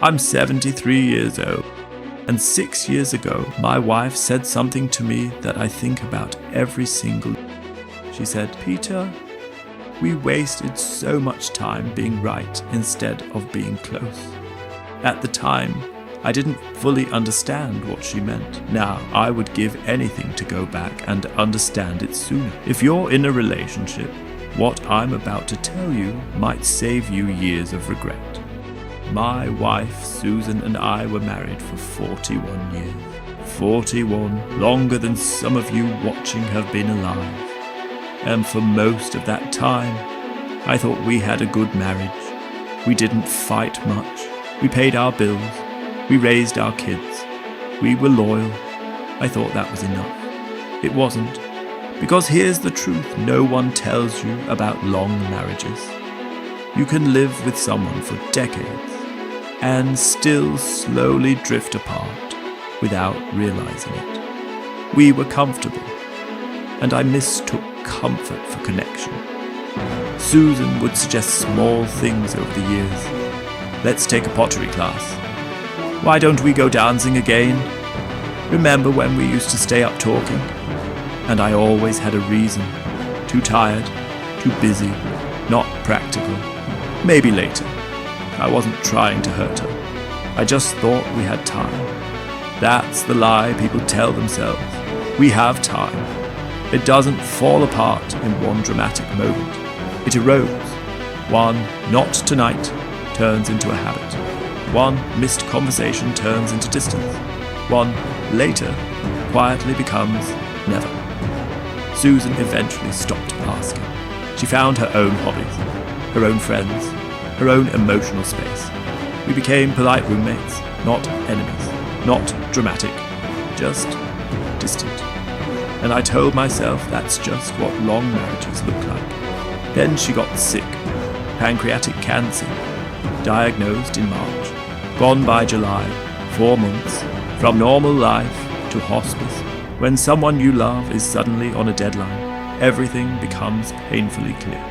I'm 73 years old, and 6 years ago, my wife said something to me that I think about every single day. She said, "Peter, we wasted so much time being right instead of being close." At the time, I didn't fully understand what she meant. Now, I would give anything to go back and understand it sooner. If you're in a relationship, what I'm about to tell you might save you years of regret. My wife, Susan, and I were married for 41 years. 41, longer than some of you watching have been alive. And for most of that time, I thought we had a good marriage. We didn't fight much. We paid our bills. We raised our kids. We were loyal. I thought that was enough. It wasn't. Because here's the truth no one tells you about long marriages. You can live with someone for decades and still slowly drift apart without realizing it. We were comfortable, and I mistook comfort for connection. Susan would suggest small things over the years. Let's take a pottery class. Why don't we go dancing again? Remember when we used to stay up talking? And I always had a reason. Too tired, too busy, not practical. Maybe later. I wasn't trying to hurt her. I just thought we had time. That's the lie people tell themselves. We have time. It doesn't fall apart in one dramatic moment. It erodes. One "not tonight" turns into a habit. One missed conversation turns into distance. One later quietly becomes never. Susan eventually stopped asking. She found her own hobbies, her own friends, her own emotional space. We became polite roommates, not enemies, not dramatic, just distant. And I told myself that's just what long marriages look like. Then she got sick, pancreatic cancer, diagnosed in March. Gone by July, 4 months, from normal life to hospice. When someone you love is suddenly on a deadline, everything becomes painfully clear.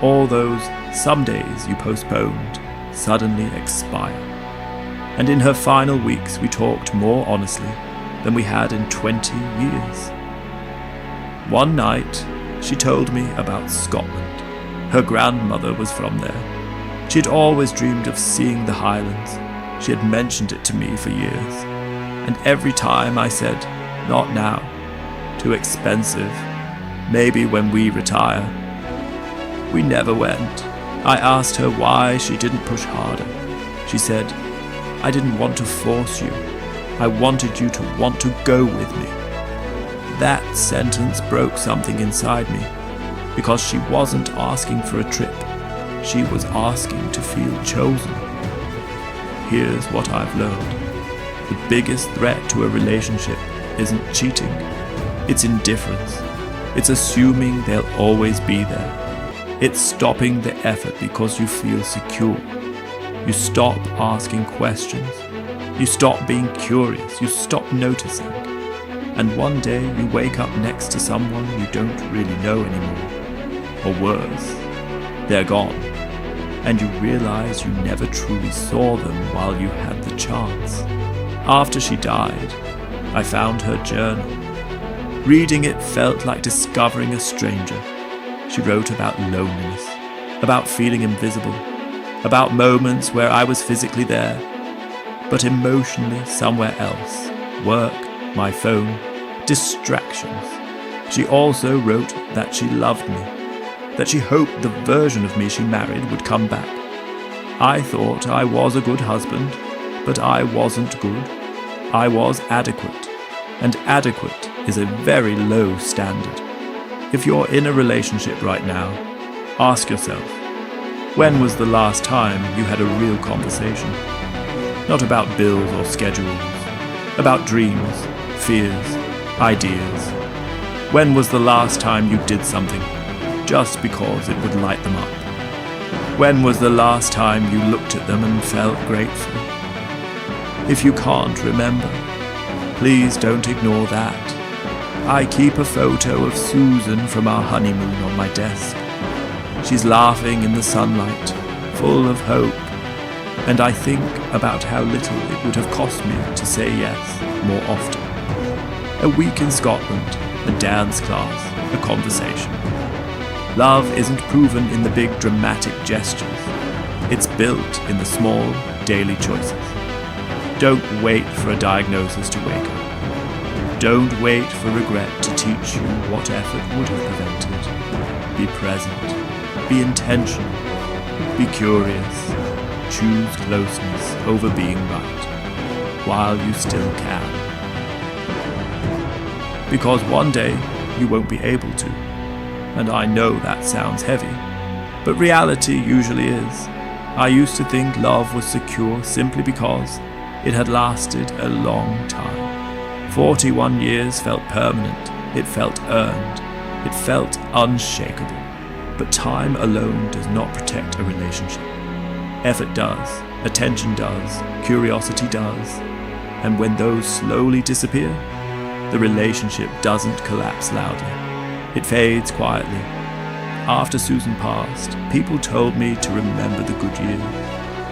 All those some days you postponed suddenly expire. And in her final weeks, we talked more honestly than we had in 20 years. One night, she told me about Scotland. Her grandmother was from there. She had always dreamed of seeing the Highlands. She had mentioned it to me for years. And every time I said, "Not now. Too expensive. Maybe when we retire." We never went. I asked her why she didn't push harder. She said, "I didn't want to force you. I wanted you to want to go with me." That sentence broke something inside me, because she wasn't asking for a trip. She was asking to feel chosen. Here's what I've learned. The biggest threat to a relationship isn't cheating. It's indifference. It's assuming they'll always be there. It's stopping the effort because you feel secure. You stop asking questions. You stop being curious. You stop noticing. And one day you wake up next to someone you don't really know anymore. Or worse, they're gone. And you realize you never truly saw them while you had the chance. After she died, I found her journal. Reading it felt like discovering a stranger. She wrote about loneliness, about feeling invisible, about moments where I was physically there, but emotionally somewhere else. Work, my phone, distractions. She also wrote that she loved me, that she hoped the version of me she married would come back. I thought I was a good husband, but I wasn't good. I was adequate, and adequate is a very low standard. If you're in a relationship right now, ask yourself, when was the last time you had a real conversation? Not about bills or schedules, about dreams, fears, ideas. When was the last time you did something just because it would light them up? When was the last time you looked at them and felt grateful? If you can't remember, please don't ignore that. I keep a photo of Susan from our honeymoon on my desk. She's laughing in the sunlight, full of hope. And I think about how little it would have cost me to say yes more often. A week in Scotland, a dance class, a conversation. Love isn't proven in the big dramatic gestures. It's built in the small, daily choices. Don't wait for a diagnosis to wake up. Don't wait for regret to teach you what effort would have prevented. Be present. Be intentional. Be curious. Choose closeness over being right, while you still can. Because one day you won't be able to, and I know that sounds heavy, but reality usually is. I used to think love was secure simply because it had lasted a long time. 41 years felt permanent, it felt earned, it felt unshakable. But time alone does not protect a relationship. Effort does, attention does, curiosity does, and when those slowly disappear, the relationship doesn't collapse loudly. It fades quietly. After Susan passed, people told me to remember the good years.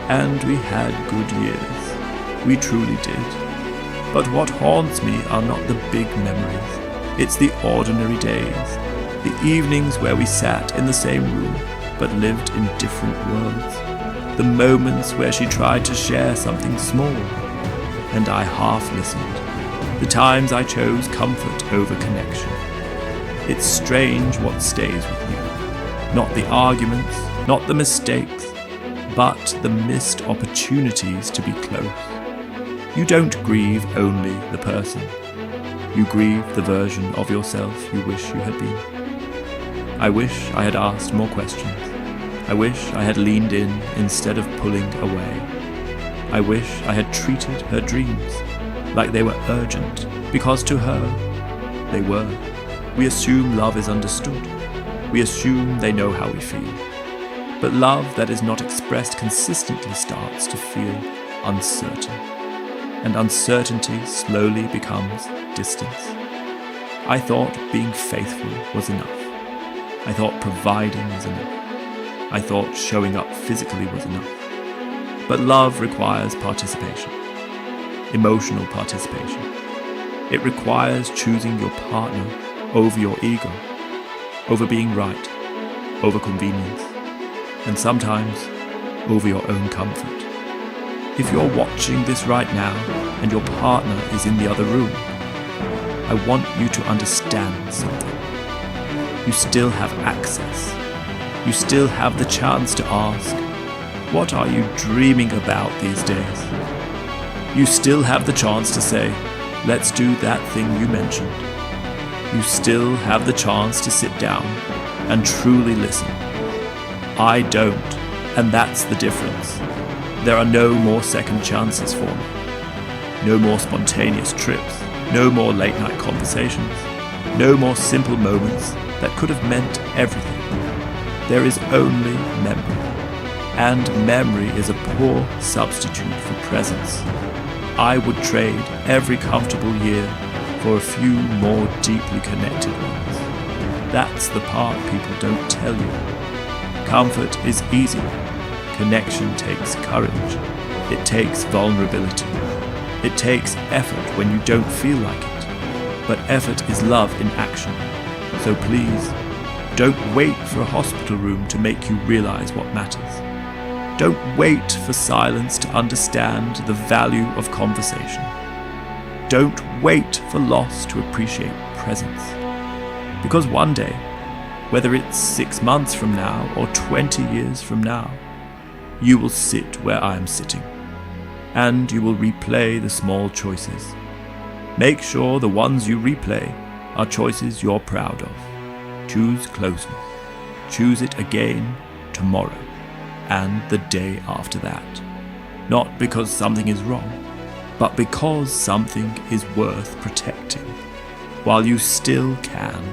And we had good years. We truly did. But what haunts me are not the big memories. It's the ordinary days. The evenings where we sat in the same room, but lived in different worlds. The moments where she tried to share something small, and I half listened. The times I chose comfort over connection. It's strange what stays with you. Not the arguments, not the mistakes, but the missed opportunities to be close. You don't grieve only the person. You grieve the version of yourself you wish you had been. I wish I had asked more questions. I wish I had leaned in instead of pulling away. I wish I had treated her dreams like they were urgent, because to her, they were. We assume love is understood. We assume they know how we feel. But love that is not expressed consistently starts to feel uncertain. And uncertainty slowly becomes distance. I thought being faithful was enough. I thought providing was enough. I thought showing up physically was enough. But love requires participation. Emotional participation. It requires choosing your partner over your ego, over being right, over convenience, and sometimes over your own comfort. If you're watching this right now and your partner is in the other room, I want you to understand something. You still have access. You still have the chance to ask, what are you dreaming about these days? You still have the chance to say, let's do that thing you mentioned. You still have the chance to sit down and truly listen. I don't, and that's the difference. There are no more second chances for me. No more spontaneous trips. No more late night conversations. No more simple moments that could have meant everything. There is only memory. And memory is a poor substitute for presence. I would trade every comfortable year for a few more deeply connected ones. That's the part people don't tell you. Comfort is easy. Connection takes courage. It takes vulnerability. It takes effort when you don't feel like it. But effort is love in action. So please, don't wait for a hospital room to make you realize what matters. Don't wait for silence to understand the value of conversation. Don't wait for loss to appreciate presence. Because one day, whether it's 6 months from now or 20 years from now, you will sit where I am sitting, and you will replay the small choices. Make sure the ones you replay are choices you're proud of. Choose closeness. Choose it again tomorrow and the day after that. Not because something is wrong, but because something is worth protecting while you still can.